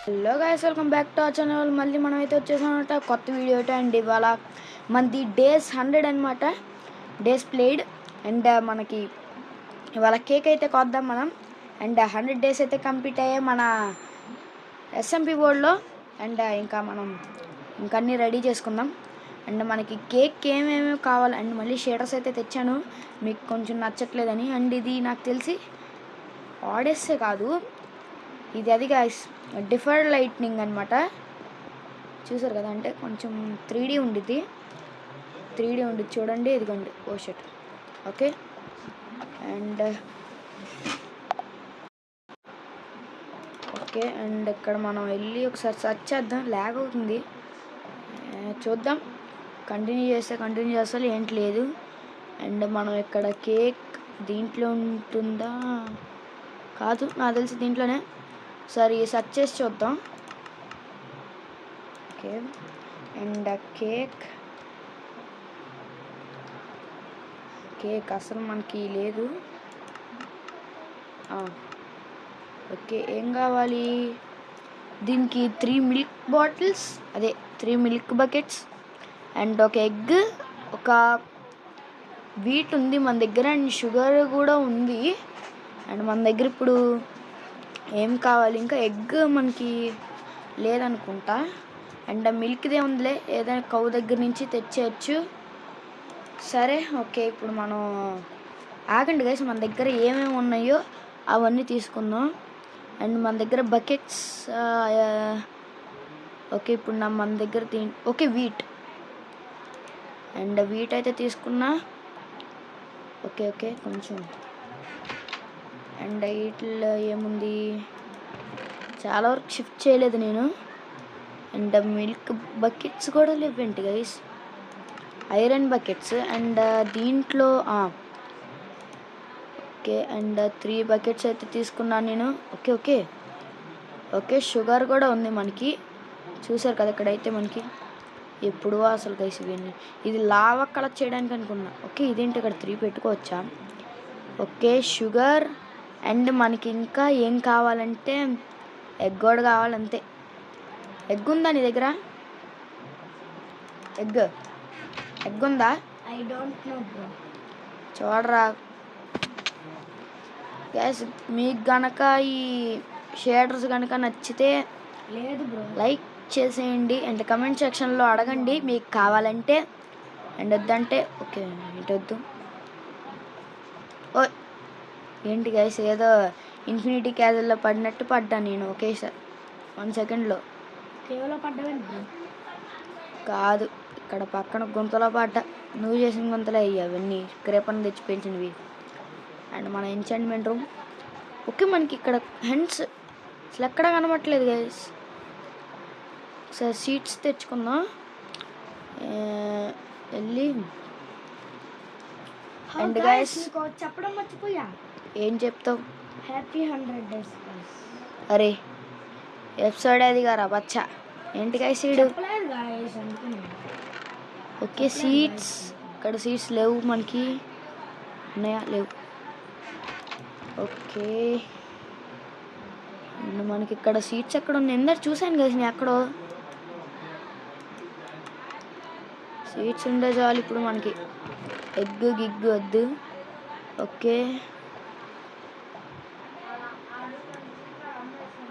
Hello guys, welcome back to our channel. మళ్ళీ మనమైతే వచ్చేసామన్నమాట కొత్త వీడియో అండ్ ఇవాళ మనది డేస్ 100 అనమాట, డేస్ ప్లేడ్. అండ్ మనకి ఇవాళ కేక్ అయితే కొద్దాం మనం. అండ్ 100 డేస్ అయితే కంప్లీట్ అయ్యాయి మన ఎస్ఎంపి బోర్డ్లో. అండ్ ఇంకా మనం అన్నీ రెడీ చేసుకుందాం. అండ్ మనకి కేక్ ఏమేమి కావాలి, అండ్ మళ్ళీ షేడర్స్ అయితే తెచ్చాను, మీకు కొంచెం నచ్చట్లేదని. అండ్ ఇది నాకు తెలిసి ఆడెస్సే కాదు, ఇది అది గాయస్, డిఫర్డ్ లైట్నింగ్ అనమాట. చూసారు కదా, అంటే కొంచెం 3D ఉండిద్ది చూడండి, ఇదిగోండి. Oh shit, okay. And okay, and ఇక్కడ మనం వెళ్ళి ఒకసారి సెర్చ్ చేద్దాం. ల్యాగ్ అవుతుంది, చూద్దాం. కంటిన్యూ చేస్తే ఏంటి లేదు. అండ్ మనం ఇక్కడ కేక్ దీంట్లో ఉంటుందా, కాదు, నాకు తెలిసి దీంట్లోనే. సరే సెర్చ్ చేసి చూద్దాం. ఓకే, అండ్ కేక్ అసలు మనకి లేదు. ఓకే, ఏం కావాలి దీనికి? 3 మిల్క్ బాటిల్స్, అదే 3 మిల్క్ బకెట్స్, అండ్ ఒక ఎగ్, ఒక వీట్ ఉంది మన దగ్గర, అండ్ షుగర్ కూడా ఉంది. అండ్ మన దగ్గర ఇప్పుడు ఏం కావాలి, ఇంకా ఎగ్ మనకి లేదనుకుంటా. అండ్ మిల్క్దే ఉందిలే, ఏదైనా కౌ దగ్గర నుంచి తెచ్చేయచ్చు. సరే ఓకే, ఇప్పుడు మనం ఆగండి గైస్, మన దగ్గర ఏమేమి ఉన్నాయో అవన్నీ తీసుకుందాం. అండ్ మన దగ్గర బకెట్స్, ఓకే, ఇప్పుడు మన దగ్గర ఓకే వీట్, అండ్ వీట్ అయితే తీసుకున్నా. ఓకే కొంచెం. అండ్ వీటిలో ఏముంది, చాలా వరకు షిఫ్ట్ చేయలేదు నేను. అండ్ మిల్క్ బకెట్స్ కూడా లేవేంటి గైస్, ఐరన్ బకెట్స్. అండ్ దీంట్లో ఓకే, అండ్ 3 బకెట్స్ అయితే తీసుకున్నాను నేను. ఓకే షుగర్ కూడా ఉంది మనకి, చూసారు కదా ఇక్కడైతే మనకి. ఎప్పుడు అసలు గైస్ ఇవన్నీ, ఇది లావా కలెక్ట్ చేయడానికి అనుకున్నా. ఓకే, ఇదేంటి ఇక్కడ 3 పెట్టుకోవచ్చా? Okay sugar. అండ్ మనకి ఇంకా ఏం కావాలంటే ఎగ్ కూడా కావాలంతే. ఎగ్ ఉందా నీ దగ్గర? ఎగ్ ఉందా? I don't know bro. చూడరా గ్యాస్, మీకు గనక ఈ షేడర్స్ కనుక నచ్చితే లేదు బ్రో, లైక్ చేసేయండి. అండ్ కమెంట్ సెక్షన్లో అడగండి మీకు కావాలంటే. అండ్ వద్దంటే ఓకే, వద్దు. ఓ ఏంటి గైస్, ఏదో ఇన్ఫినిటీ క్యాజల్లో పడినట్టు పడ్డా నేను ఒకేసారి 1 సెకండ్లో. కేవలం పడ్డవేంటి బ్రో? కాదు, ఇక్కడ పక్కన గుంతలో పడ్డా. నువ్వు చేసిన గుంతలే అయ్యి అవన్నీ, క్రేపన్ తెచ్చి పెంచినవి. అండ్ మన ఎంచాంట్మెంట్ రూమ్. ఓకే, మనకి ఇక్కడ హెండ్స్ అసలు ఎక్కడా కనబట్టలేదు గైస్. ఒకసారి సీట్స్ తెచ్చుకుందాం వెళ్ళి. అండ్ గైస్ చెప్పడం మర్చిపోయా. ఏం చెప్తావు? Happy 100 days. అరే ఎపిసోడ్ అది గారా బచ్చా, ఏంటి గైస్ సీడు? ఓకే సీట్స్, ఇక్కడ సీట్స్ లేవు మనకి. ఉన్నాయా? లేవు. ఓకే, మనకి ఇక్కడ సీట్స్ ఎక్కడ ఉన్నాయి? ఎందరు చూశాను కదా నేను ఎక్కడో. సీట్స్ ఉండే చాలు ఇప్పుడు మనకి, ఎగ్ గిగ్ వద్దు. ఓకే,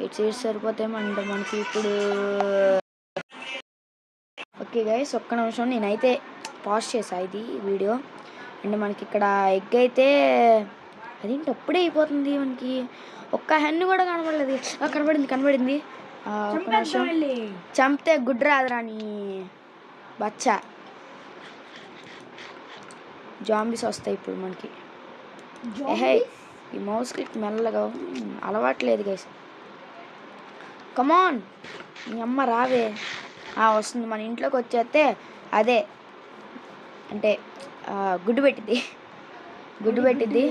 8 సీట్స్ సరిపోతాయేమంట మనకి ఇప్పుడు. ఓకే గైస్, ఒక్క నిమిషం, నేనైతే పాజ్ చేసా ఇది వీడియో. అండ్ మనకి ఇక్కడ ఎగ్ అయితే అదేంటి అప్పుడే అయిపోతుంది మనకి. ఒక్క హెన్ను కూడా కనబడలేదు. కనబడింది. ఒక్క నిమిషం, చంపితే గుడ్ రాదురా నీ బచ్చా. జాంబీస్ వస్తాయి ఇప్పుడు మనకి. ఏహే, ఈ మౌస్ క్లిక్ మెల్లగా అలవాట్లేదు గైస్. కమాన్, మీ అమ్మ రావే. వస్తుంది, మన ఇంట్లోకి వచ్చేస్తే అదే అంటే గుడ్డు పెట్టిద్ది.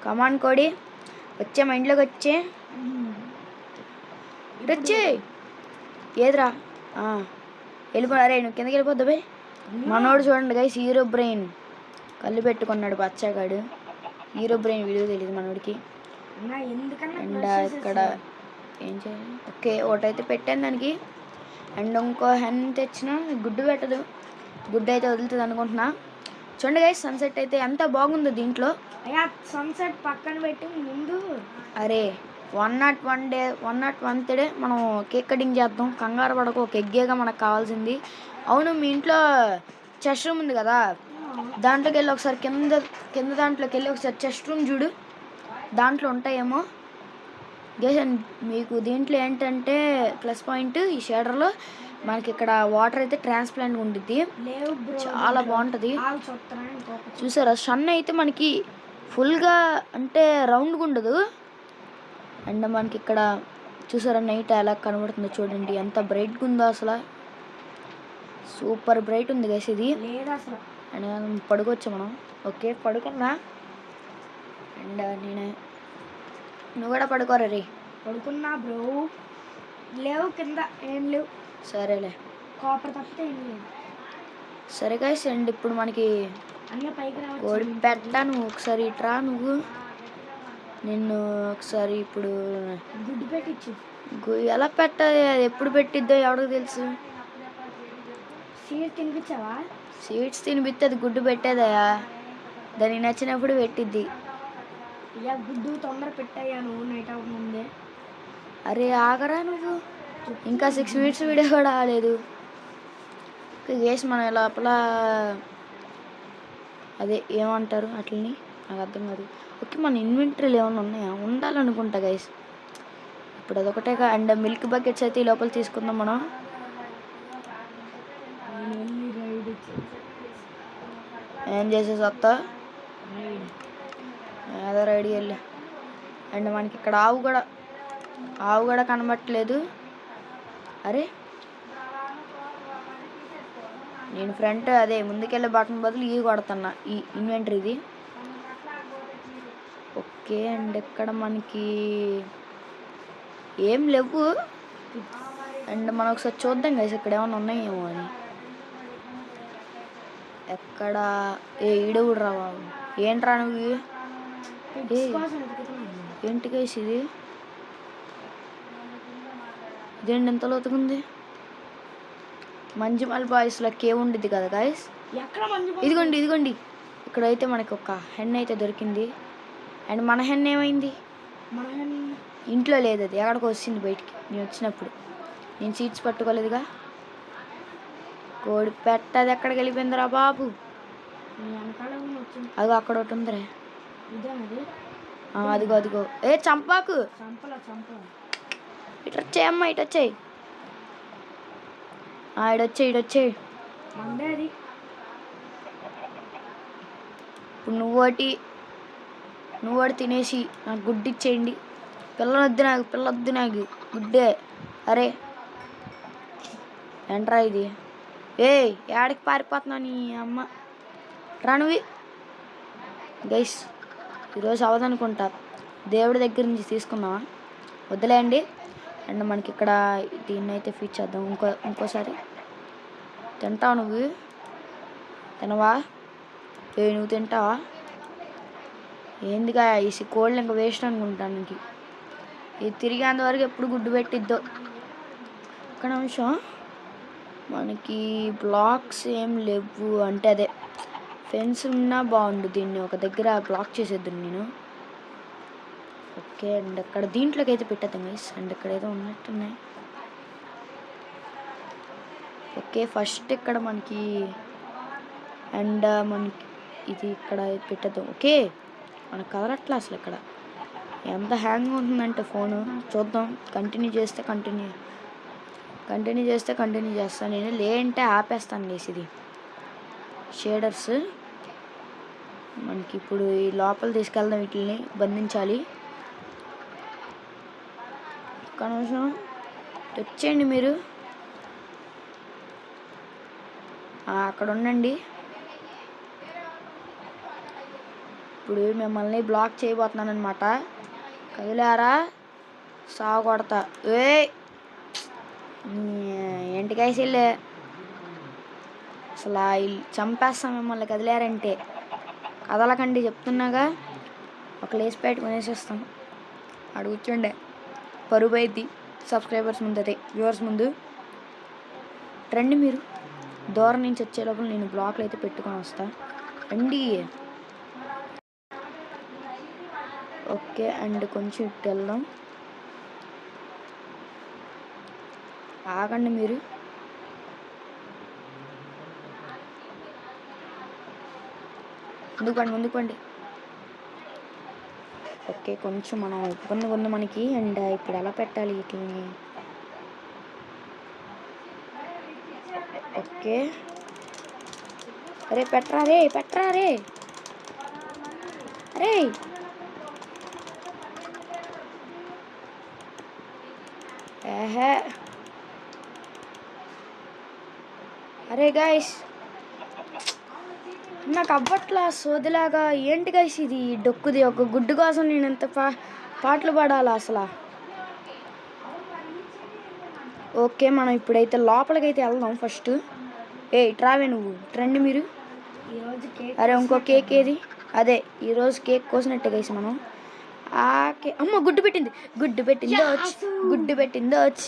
కమాన్ కోడి, వచ్చే మా ఇంట్లోకి వచ్చే. ఏదిరా వెళ్ళిపోయారే, నువ్వు కిందకి వెళ్ళిపోద్దా బే. మనోడు చూడండి గైస్, హీరో బ్రెయిన్ కళ్ళు పెట్టుకున్నాడు బచ్చగాడు. హీరో బ్రెయిన్ వీడియో తెలియదు మనోడికి. అన్నా ఎందుకన్నా అండ్ close ఇక్కడ చేసేసావు? ఏం చేయాలి? ఓకే, ఒకటైతే పెట్టాను దానికి. అండ్ ఇంకో హెన్ తెచ్చిన గుడ్డు పెట్టదు, గుడ్డు అయితే వదులుతుంది అనుకుంటున్నా. చూడండి గైస్, సన్సెట్ అయితే ఎంత బాగుందో దీంట్లో. అయ్యా సన్సెట్ పక్కన పెట్టి ముందు అరే 101th డే మనం కేక్ కటింగ్ చేద్దాం. కంగారు పడకు, ఒక ఎగ్గేగా మనకు కావాల్సింది. అవును, మీ ఇంట్లో చెస్ట్ రూమ్ ఉంది కదా, దాంట్లోకి వెళ్ళి ఒకసారి కింద దాంట్లోకి వెళ్ళి ఒకసారి చెస్ట్ రూమ్ చూడు, దాంట్లో ఉంటాయేమో. గైస్, మీకు దీంట్లో ఏంటంటే ప్లస్ పాయింట్, ఈ షేడర్లో మనకి ఇక్కడ వాటర్ అయితే ట్రాన్స్ప్లాంట్ ఉండిద్ది, లేవు బ్రో. చాలా బాగుంటుంది. ఆగు చూస్తున్నా ఇంకొక చూసారా, సన్ అయితే మనకి ఫుల్గా అంటే రౌండ్గా ఉండదు. అండ్ మనకి ఇక్కడ చూసారా నైట్ ఎలా కనబడుతుందో చూడండి, ఎంత బ్రైట్గా ఉందో అసలు. సూపర్ బ్రైట్ ఉంది గైస్ ఇది. లేదు అసలు. అండ్ పడుకోవచ్చు మనం. ఓకే, పడుకున్నా. అండ్ నువ్వు కూడా పడుకోరా రే. పడుకున్నా బ్రో. లేవు కింద ఏం లేవు. సరేలే, కాపర్ తప్పితే ఏం లేదు. సరే గైస్. అండ్ ఇప్పుడు మనకి అన్నీ పైకి కోడి రావచ్చు. పెట్టా, నువ్వు ఒకసారి ఇట్రా. నువ్వు నిన్ను ఒకసారి ఇప్పుడు గుడ్డు పెట్టించు. ఎలా పెట్టాలి, అది ఎప్పుడు పెట్టిద్దో ఎవరికి తెలుసు. సీడ్ తినిపించావా? సీడ్స్ తినిపిస్తే అది గుడ్డు పెట్టేదయా, దానికి నచ్చినప్పుడు పెట్టిద్ది. ఇక గుడ్డు తొందర పెట్టాను నైట్ అవుట్ ముందే. అరే ఆగరా నువ్వు, ఇంకా 6 minutes వీడియో కూడా రాలేదు. గేస్ మన లోపల అదే ఏమంటారు అట్లని నాకు అర్థం కాదు. ఓకే, మన ఇన్వెంటరీలు ఏమైనా ఉన్నాయా? ఉండాలనుకుంటా గైస్. ఇప్పుడు అదొకటేగా. అండ్ మిల్క్ బకెట్స్ అయితే ఈ లోపల తీసుకుందాం మనం. ఏం చేసేసి వస్తా, ఏదో రెడీ వెళ్ళి. అండ్ మనకి ఇక్కడ ఆవు కూడా కనబట్టలేదు. అరే, నేను ఫ్రంట్ అదే ముందుకెళ్ళే బటన్ బదులు ఈ కొడుతున్నా, ఈ ఇన్వెంటరీది. ఓకే, అండ్ ఇక్కడ మనకి ఏం లేవు. అండ్ మనం ఒకసారి చూద్దాం గైస్ ఇక్కడ ఏమైనా ఉన్నాయేమో అని. ఎక్కడ ఈడ కూడా రా బాబు, ఏంట్రా నువ్వు? ఏంటి గైస్ ఇది, ఇదేంటి ఎంత లోతుకుంది? మంజుమల్ బాయ్స్లో కేవ్ ఉండిద్ది కదా గైస్. ఎక్కడ మంచి ఇదిగోండి ఇక్కడైతే మనకి ఒక హెన్ అయితే దొరికింది. అండ్ మన హెన్ ఏమైంది? ఇంట్లో లేదు, అది ఎక్కడికి వచ్చింది బయటికి. నేను వచ్చినప్పుడు నేను సీట్స్ పట్టుకోలేదుగా. కోడి పెట్ట అది ఎక్కడికి వెళ్ళిపోయిందిరా బాబు? అదిగో అక్కడ ఒకటి ఉందిరా. అదిగో ఏ చంపాకు, ఇటు వచ్చేయమ్మా, ఇటు వచ్చేయి. ఇడొచ్చేయి. ఇప్పుడు నువ్వు తినేసి నాకు గుడ్డు ఇచ్చేయండి. పిల్లొద్దు నాకు గుడ్డే. అరే ఏంట్రా ఇది? ఏడికి పారిపోతున్నావు నీ అమ్మ? రానువి గైస్, ఈరోజు అవదనుకుంటా, దేవుడి దగ్గర నుంచి తీసుకున్నావా? వద్దులేండి. అండ్ మనకి ఇక్కడ దీన్ని అయితే ఫీడ్ చేద్దాం. ఇంకోసారి తింటావా నువ్వు? తినవా? నువ్వు తింటావా? ఏందిగా ఈ కోళ్ళు ఇంకా వేస్ట్ అనుకుంటానికి. ఇది తిరిగేంత వరకు ఎప్పుడు గుడ్డు పెట్టిద్దో. ఒక్క నిమిషం, మనకి బ్లాక్స్ ఏం లేవు. అంటే అదే ఫెన్స్ ఉన్నా బాగుండు, దీన్ని ఒక దగ్గర బ్లాక్ చేసేద్దాను నేను. ఓకే, అండ్ అక్కడ దీంట్లోకి అయితే పెట్టేద్దాం గైస్. అండ్ ఇక్కడ ఏదో ఉన్నట్టున్నాయి. ఓకే, ఫస్ట్ ఇక్కడ మనకి అండ్ మనకి ఇది ఇక్కడ పెట్టేద్దాం. ఓకే, మనకు కదలట్లా అసలు. ఇక్కడ ఎంత హ్యాంగ్ ఉంటుందంటే ఫోను. చూద్దాం, కంటిన్యూ చేస్తే చేస్తాను నేను, లేదంటే ఆపేస్తాను గైస్. ఇది షేడర్స్ మనకి ఇప్పుడు ఈ లోపల తీసుకెళ్దాం, వీటిని బంధించాలి. ఒక్క నిమిషం వచ్చేయండి మీరు, అక్కడ ఉండండి. ఇప్పుడు మిమ్మల్ని బ్లాక్ చేయబోతున్నాను అనమాట. కదిలారా సాగు కొడతా. ఏంటికైసి వెళ్ళే అసలు చంపేస్తాం మిమ్మల్ని కదిలారంటే. కదలకండి చెప్తున్నాగా. ఒక లేస్ పెట్టుకునేసేస్తాం. ఆడు కూర్చోండే పరువు పోయిద్ది సబ్స్క్రైబర్స్ ముందు, అదే వ్యూవర్స్ ముందు. రండి మీరు, దూరం నుంచి వచ్చే లోపల నేను బ్లాక్లు అయితే పెట్టుకొని వస్తా. రండి. ఓకే, అండ్ కొంచెం ఇటు వెళ్దాం. ఆగండి మీరు. ముందుకు పండి. ఓకే, కొంచెం మనం ఇబ్బందిగా ఉంది మనకి. అండ్ ఇప్పుడు ఎలా పెట్టాలి వీటిని? ఓకే, అరే పెట్టరా రే. అరే ఏహే, అరే గైస్ నాకు అవ్వట్లా సోదిలాగా. ఏంటి గైస్ ఇది డొక్కుది? ఒక గుడ్డు కోసం నేను ఎంత పాటలు పాడాలా అసలు? ఓకే, మనం ఇప్పుడైతే లోపలికైతే వెళ్దాం ఫస్ట్. ట్రావే నువ్వు రండి మీరు. అరే ఇంకో కేక్ ఏది? అదే ఈరోజు కేక్ కోసినట్టే గైస్ మనం. ఆ అమ్మ గుడ్డు పెట్టింది వచ్చి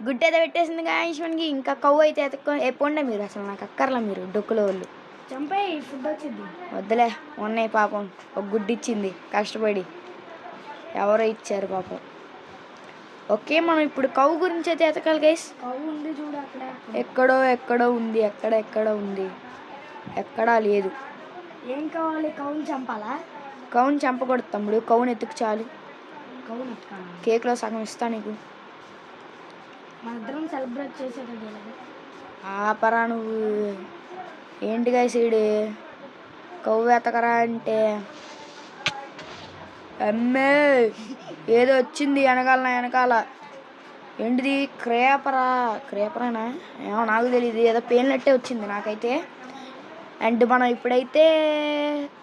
గుడ్డు అయితే పెట్టేసింది గాయస్ మనకి. ఇంకా కవ్వు అయితే ఎత్తుకోండి మీరు. అసలు నాకు అక్కర్లా మీరు డొక్కులో వాళ్ళు. చంపే ఫుడ్ వచ్చింది. వద్దులే, ఉన్నాయి పాపం. ఒక గుడ్డు ఇచ్చింది కష్టపడి, ఎవరో ఇచ్చారు పాపం. ఓకే, మనం ఇప్పుడు కవ్వు గురించి అయితే ఎతకాలి గైస్. కవ్వు ఉంది చూడు అక్కడ. ఎక్కడో ఉంది. ఎక్కడా లేదు. ఏం కావాలి? కవ్వుని చంపాలా? కవ్వుని చంపకూడదు తమ్ముడు, కవ్వుని ఎత్తుకు చాలు. కవ్వుని ఎత్తుకాలా? కేక్లో సగం ఇస్తా నీకు. మన ఇద్దరం సెలబ్రేట్ చేసేది. ఆపరా నువ్వు. ఏంటి గైస్ ఈడు కవ్వు ఎతకరా అంటే? అమ్మే ఏదో వచ్చింది వెనకాల. ఏంటిది? క్రేపరానా ఏమో నాకు తెలియదు. ఏదో పేలినట్టే వచ్చింది నాకైతే. అండ్ మనం ఇప్పుడైతే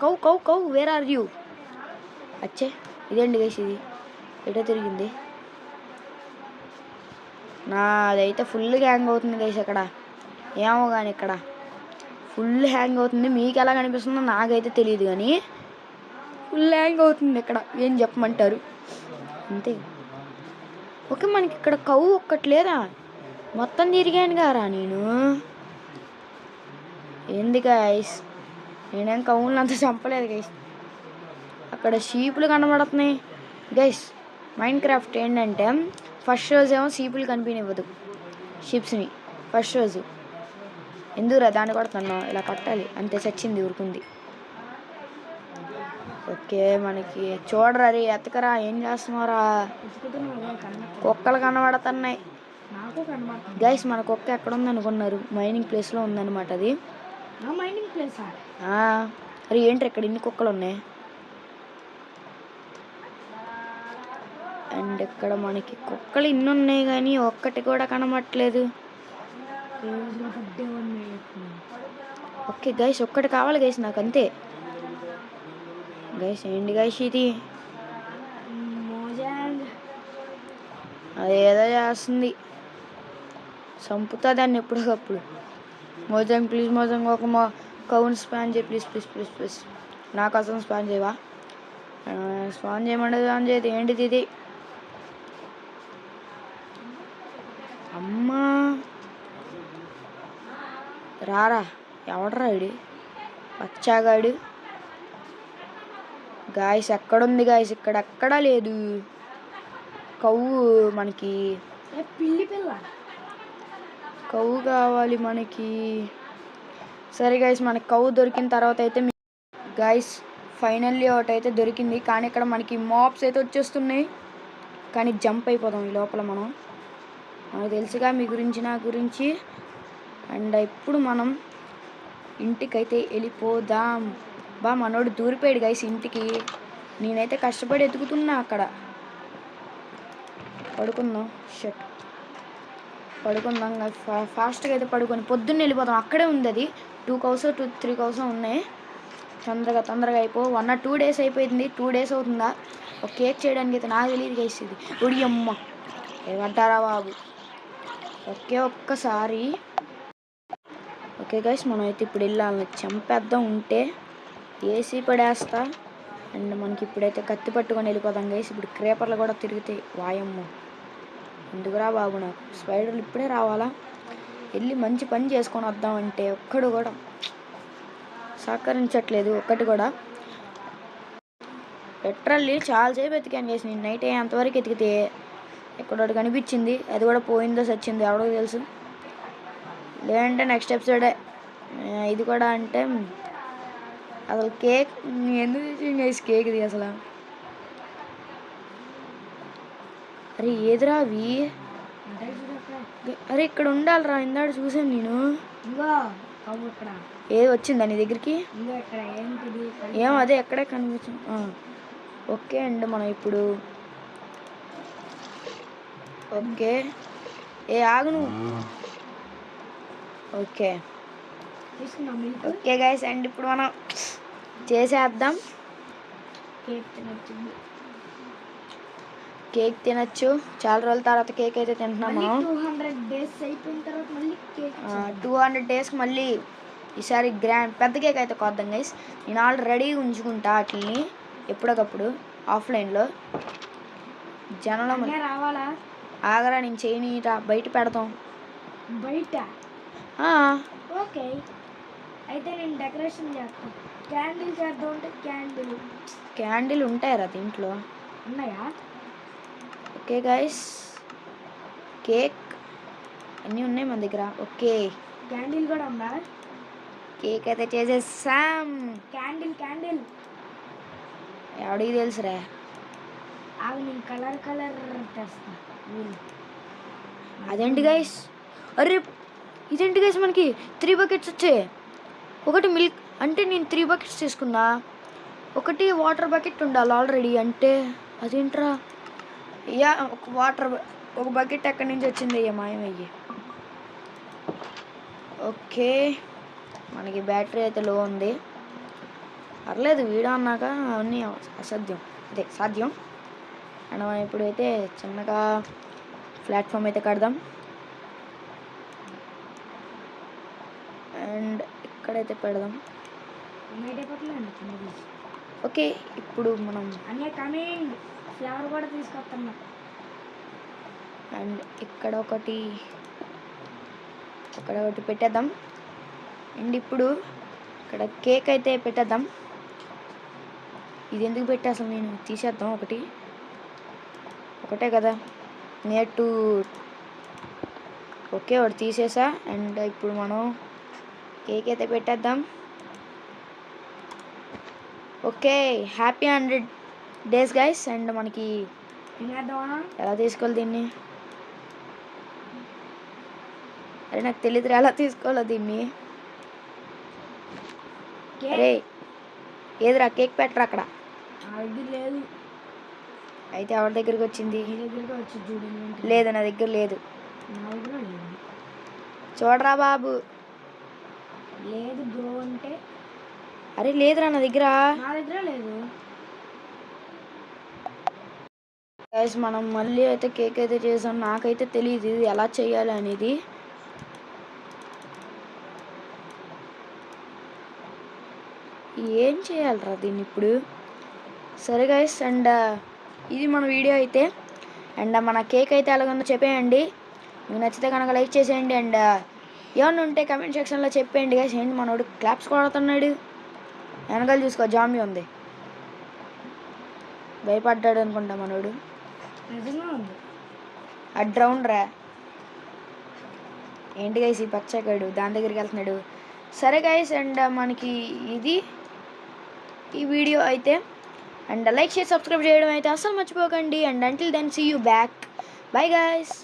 కవ్వు వేర్ ఆర్ యూ? అచ్చే ఇదేంటి గైస్ ఇది? ఎటో తిరిగింది. నాదైతే ఫుల్ హ్యాంగ్ అవుతుంది గైస్ అక్కడ. ఏమో కానీ ఇక్కడ ఫుల్ హ్యాంగ్ అవుతుంది. మీకు ఎలా కనిపిస్తుందో నాకైతే తెలియదు, కానీ ఫుల్ హ్యాంగ్ అవుతుంది ఇక్కడ. ఏం చెప్పమంటారు? అంతే. ఓకే, మనకి ఇక్కడ కవ్వు ఒక్కట్లేదా? మొత్తం తిరిగాను గారా నేను. ఏంది గైస్, నేనేం కవ్వులను అంత చంపలేదు గైస్. అక్కడ షీపులు కనబడుతున్నాయి గైస్. మైండ్ క్రాఫ్ట్ ఏంటంటే ఫస్ట్ రోజు ఏమో షీపులు కనిపించనివ్వదు, షిప్స్ని. ఫస్ట్ రోజు ఎందుకురా దాన్ని కొడుతున్నా? ఇలా కొట్టాలి అంతే, చచ్చింది ఊరుకుంది. ఓకే, మనకి చూడరా రే, ఎతకరా. ఏం చేస్తున్నారా? కుక్కలు కనబడుతున్నాయి గైస్. మన కుక్క ఎక్కడ ఉంది అనుకున్నారు? మైనింగ్ ప్లేస్లో ఉందన్నమాట అది. Mining place? అరే ఏంటి ఇక్కడ ఇన్ని కుక్కలు ఉన్నాయి? అండ్ ఇక్కడ మనకి కుక్కలు ఇన్ని ఉన్నాయి కానీ ఒక్కటి కూడా కనబడట్లేదు. ఓకే గైస్, ఒక్కటి కావాలి గైస్ నాకు, అంతే గైస్. ఏంటి గైస్ ఇది? అదేదో చేస్తుంది, చంపుతా దాన్ని ఎప్పటికప్పుడు. మోజంగ్ ప్లీజ్, మోజంగ్ ఒక కౌంట్ స్పాన్ చేయి ప్లీజ్. నా కోసం స్పాన్ చేయవా? స్పాన్ చేయమంటే స్పాన్ చేయదు. ఏంటిది ఇది? అమ్మా రారా, ఎవడరా ఇడి పచ్చాగాడు? గాయస్ ఎక్కడుంది గాయస్? ఇక్కడ ఎక్కడా లేదు కవ్వు. మనకి కవ్వు కావాలి మనకి. సరే గాయస్, మనకి కవ్వు దొరికిన తర్వాత అయితే గాయస్ ఫైనల్లీ ఒకటి అయితే దొరికింది. కానీ ఇక్కడ మనకి మాప్స్ అయితే వచ్చేస్తున్నాయి, కానీ జంప్ అయిపోదాం ఈ లోపల. మనకు తెలుసుగా మీ గురించి, నా గురించి. అండ్ ఇప్పుడు మనం ఇంటికైతే వెళ్ళిపోదాం. మనోడు దూరిపోయాడు గైస్ ఇంటికి. నేనైతే కష్టపడి ఎదుగుతున్నా అక్కడ. పడుకుందాం ఫాస్ట్గా అయితే పడుకొని పొద్దున్న వెళ్ళిపోదాం. అక్కడే ఉంది అది. 2 cows 3 cows ఉన్నాయి. తొందరగా అయిపో. 1 or 2 days అయిపోయింది. 2 days అవుతుందా ఒక కేక్ చేయడానికి? అయితే నాకు తెలియదు గైస్ ఇది. ఉడి అమ్మ ఏమంటారా బాబు? ఒక్కసారి ఓకే గైస్, మనం అయితే ఇప్పుడు వెళ్ళాలని చంపేద్దాం. ఉంటే ఏసీ పడేస్తా. అండ్ మనకి ఇప్పుడైతే కత్తి పట్టుకొని వెళ్ళిపోదాం గైస్. ఇప్పుడు క్రేపర్లు కూడా తిరుగుతాయి. వాయమ్మ ఎందుకురా బాబు, నాకు స్పైడర్లు ఇప్పుడే రావాలా? వెళ్ళి మంచి పని చేసుకొని వద్దామంటే ఒక్కడు కూడా సహకరించట్లేదు. ఒక్కటి కూడా. పెట్రోల్ని చాలాసేపు ఎతికాను గైస్. నేను నైట్ అంతవరకు ఎతికితే ఎక్కడోటి కనిపించింది. అది కూడా పోయిందో సచ్చిందో ఎవడో తెలుసు. లేదంటే నెక్స్ట్ ఎపిసోడే ఇది కూడా. అంటే అసలు కేక్ ఎందుకు తెచ్చింది గైస్? కేక్ ఇది అసలు. అరే ఏదిరా అవి? అరే ఇక్కడ ఉండాలిరా, ఇందాడు చూసాను నేను. ఏది వచ్చిందా నీ దగ్గరికి? ఏమో అదే ఎక్కడే కనిపించింది. ఓకే అండ్ మనం ఇప్పుడు ఓకే ఆగు నువ్వు. ఓకే ఓకే గైస్, అండ్ ఇప్పుడు మనం చేసేద్దాం. కేక్ తినచ్చు. చాలా రోజుల తర్వాత కేక్ అయితే తింటున్నాం మనం. 200 days అయిపోయిన తర్వాత మళ్ళీ కేక్. 200 daysకి మళ్ళీ ఈసారి గ్రాండ్ పెద్ద కేక్ అయితే కొద్దాం గైస్. నేను ఆల్రెడీ ఉంచుకుంటా వాటిని ఎప్పటికప్పుడు ఆఫ్లైన్లో. జనంలో రావాలా? ఆగరా, నేను చేయని బయట పెడతాం. బయట ఓకే. అయితే నేను డెకరేషన్ చేస్తాను. క్యాండిల్ చేద్దాం అంటే క్యాండిల్ ఉంటాయరా దీంట్లో? ఉన్నాయా? ఓకే గైస్, కేక్ అన్నీ ఉన్నాయి మన దగ్గర. ఓకే క్యాండిల్ కూడా ఉందా? కేక్ అయితే చేసేసాం. క్యాండిల్ ఎవడికి తెలుసురా? అవి నేను కలర్ తెస్తా. అదేంటి గైస్? అరే ఇదేంటి గైస్, మనకి 3 buckets వచ్చాయి. ఒకటి మిల్క్ అంటే నేను 3 buckets తీసుకున్నా. ఒకటి వాటర్ బకెట్ ఉండాలి ఆల్రెడీ. అంటే అదేంట్రా? ఒక బకెట్ ఎక్కడి నుంచి వచ్చింది? అయ్యా మాయమయ్యి. ఓకే మనకి బ్యాటరీ అయితే లో ఉంది. పర్లేదు, వీడియో అన్నాక అవన్నీ సాధ్యం. అండ్ మనం ఇప్పుడైతే చిన్నగా ప్లాట్ఫామ్ అయితే కడదాం. అండ్ ఇక్కడైతే పెడదాం. ఓకే ఇప్పుడు మనం ఫ్లవర్ కూడా తీసుకొస్తున్నా. అండ్ ఇక్కడ ఒకటి పెట్టేద్దాం. అండ్ ఇప్పుడు ఇక్కడ కేక్ అయితే పెట్టేద్దాం. ఇది ఎందుకు పెట్టా అసలు? నేను తీసేద్దాం. ఒకటే కదా నేటు. ఓకే ఒకటి తీసేసా. అండ్ ఇప్పుడు మనం కేక్ అయితే పెట్టేద్దాం. Okay happy 100 days guys. And మనకి ఎలా తీసుకోవాలి దీన్ని? అరే నాకు తెలియదు ఎలా తీసుకోవాలో దీన్ని. అరే ఏదిరా కేక్ పెట్టరా అక్కడ? లేదు. అయితే ఎవరి దగ్గరికి వచ్చింది? లేదు నా దగ్గర లేదు. చూడరా బాబు. లేదు బ్రో అంటే. అరే లేదురా నా దగ్గర లేదు. గైస్ మనం మళ్ళీ అయితే కేక్ అయితే చేసాం. నాకైతే తెలియదు ఇది ఎలా చేయాలి అనేది. ఏం చేయాలరా దీన్ని ఇప్పుడు? సరే గైస్, అండ్ ఇది మన వీడియో అయితే. అండ్ మన కేక్ అయితే ఎలాగుందో చెప్పేయండి. మీకు నచ్చితే కనుక లైక్ చేసేయండి. అండ్ ఏమన్నా ఉంటే కమెంట్ సెక్షన్లో చెప్పేయండి గైస్. ఏంటి మనోడు క్లాప్స్ కొడుతున్నాడు? వెనకాల చూసుకో, జాంబీ ఉంది. భయపడ్డాడు అనుకుంటా మనోడు. డ్రౌన్ రా. ఏంటి గైస్ ఈ పచ్చగాడు దాని దగ్గరికి వెళ్తున్నాడు. సరే గైస్, అండ్ మనకి ఇది ఈ వీడియో అయితే. అండ్ లైక్ చేసి సబ్స్క్రైబ్ చేయడం అయితే అస్సలు మర్చిపోకండి. And until then see you back. Bye guys.